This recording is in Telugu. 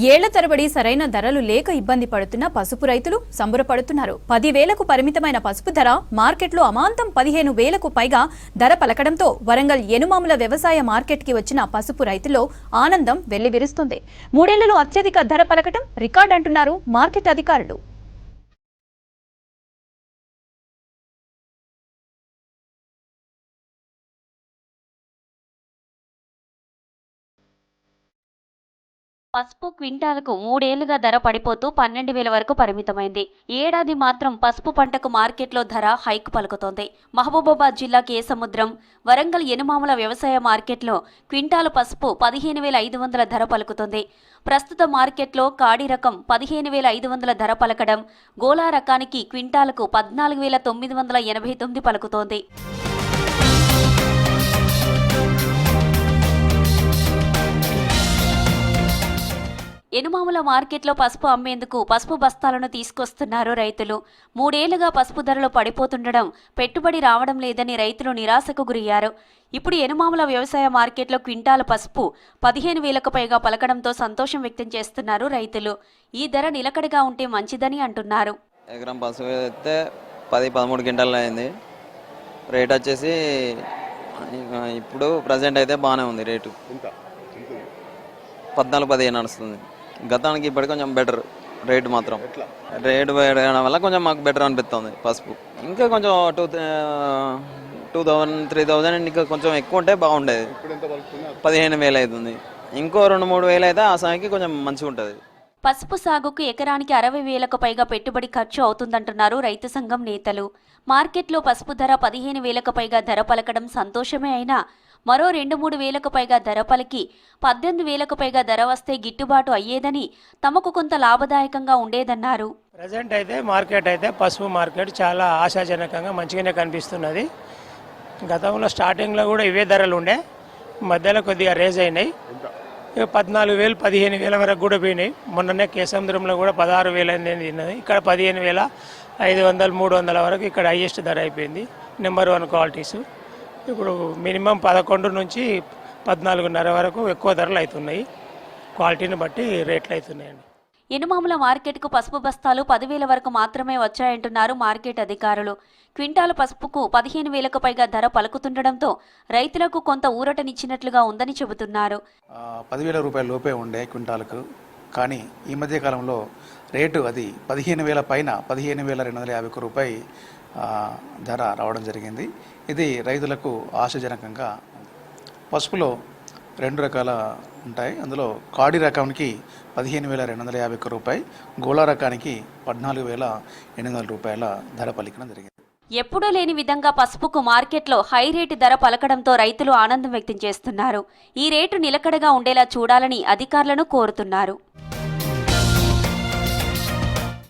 ఏళ్ల తరబడి సరైన ధరలు లేక ఇబ్బంది పడుతున్న పసుపు రైతులు సంబరపడుతున్నారు. 10,000కు పరిమితమైన పసుపు ధర మార్కెట్లో అమాంతం 15,000కు పైగా ధర పలకడంతో వరంగల్ ఎనుమాముల వ్యవసాయ మార్కెట్కి వచ్చిన పసుపు రైతుల్లో ఆనందం వెల్లివిరుస్తుంది. 3 ఏళ్లలో అత్యధిక ధర పలకడం రికార్డ్ అంటున్నారు మార్కెట్ అధికారులు. పసుపు క్వింటాలకు 3 ఏళ్లుగా ధర పడిపోతూ 12,000 వరకు పరిమితమైంది. ఏడాది మాత్రం పసుపు పంటకు మార్కెట్లో ధర హైక్ పలుకుతోంది. మహబూబాబాద్ జిల్లా కేసముద్రం, వరంగల్ ఎనుమాముల వ్యవసాయ మార్కెట్లో క్వింటాలు పసుపు 15,500 ధర పలుకుతుంది. ప్రస్తుత మార్కెట్లో కాడి రకం 15,500 ధర పలకడం, గోలా రకానికి క్వింటాలకు 14,989 పలుకుతోంది. ఎనుమాముల మార్కెట్లో పసుపు అమ్మేందుకు పసుపు బస్తాలను తీసుకొస్తున్నారు రైతులు. 3 ఏళ్లుగా పసుపు ధరలు పడిపోతుండడం, పెట్టుబడి రావడం లేదని రైతులు నిరాశకు గురయ్యారు. ఇప్పుడు ఎనుమాముల వ్యవసాయ మార్కెట్లో క్వింటాల పసుపు 15,000కు పైగా పలకడంతో సంతోషం వ్యక్తం చేస్తున్నారు రైతులు. ఈ ధర నిలకడగా ఉంటే మంచిదని అంటున్నారు. ఎకరం పసుపు అయితే 10-13 క్వింటాలు అయింది. రేట్ వచ్చేసి ఇప్పుడు ప్రజెంట్ అయితే బాగానే ఉంది. రేటు 14-15 నడుస్తుంది. గతానికి ఇప్పటికి కొంచెం బెటర్ రేటు. మాత్రం రేటు పెరగడం వల్ల కొంచెం మాకు బెటర్ అనిపిస్తుంది. పసుపు ఇంకా కొంచెం 2,000-3,000 ఇంకా కొంచెం ఎక్కువ ఉంటే బాగుండేది. 15,000 అవుతుంది. ఇంకో 2-3 వేలు అయితే ఆ సమయానికి కొంచెం మంచిగా ఉంటుంది. పసుపు సాగుకు ఎకరానికి 60,000కు పైగా పెట్టుబడి ఖర్చు అవుతుందంటున్నారు రైతు సంఘం నేతలు. మార్కెట్లో పసుపు ధర 15,000కు పైగా ధర పలకడం సంతోషమే అయినా మరో 2-3 వేలకు పైగా ధర పలికి 18,000కు పైగా ధర వస్తే గిట్టుబాటు అయ్యేదని, తమకు కొంత లాభదాయకంగా ఉండేదన్నారు. ప్రజెంట్ అయితే మార్కెట్ అయితే పసుపు మార్కెట్ చాలా ఆశాజనకంగా మంచిగానే కనిపిస్తున్నది. గతంలో స్టార్టింగ్లో కూడా ఇవే ధరలు ఉండే, మధ్యలో కొద్దిగా రేజ్ అయినాయి. 14,000-15,000 వరకు కూడా పోయినాయి. మొన్ననే కేసముద్రంలో కూడా 16,000 అనేది తిన్నది. ఇక్కడ 15,500-300 వరకు ఇక్కడ హైయెస్ట్ ధర అయిపోయింది. Number 1 qualities. ఇప్పుడు మినిమం 11 నుంచి 14.5 వరకు ఎక్కువ ధరలు అవుతున్నాయి. క్వాలిటీని బట్టి రేట్లు అవుతున్నాయండి. ఎనుమాముల మార్కెట్కు పసుపు బస్తాలు 10,000 వరకు మాత్రమే వచ్చాయంటున్నారు మార్కెట్ అధికారులు. క్వింటాలు పసుపుకు 15,000కు పైగా ధర పలుకుతుండడంతో రైతులకు కొంత ఊరటనిచ్చినట్లుగా ఉందని చెబుతున్నారు. 10,000 రూపాయల లోపే ఉండే క్వింటాలకు, కానీ ఈ మధ్య కాలంలో రేటు అది 15,000 పైన 15,250 రూపాయలు ధర రావడం జరిగింది. ఇది రైతులకు ఆశాజనకంగా. పసుపులో 2 రకాల ఉంటాయి. అందులో కాడి రకానికి 15,250 రూపాయలు, గోళా రకానికి 14,800 రూపాయల ధర పలికడం జరిగింది. ఎప్పుడూ లేని విధంగా పసుపుకు మార్కెట్లో హై రేటు ధర పలకడంతో రైతులు ఆనందం వ్యక్తం చేస్తున్నారు. ఈ రేటు నిలకడగా ఉండేలా చూడాలని అధికారులను కోరుతున్నారు.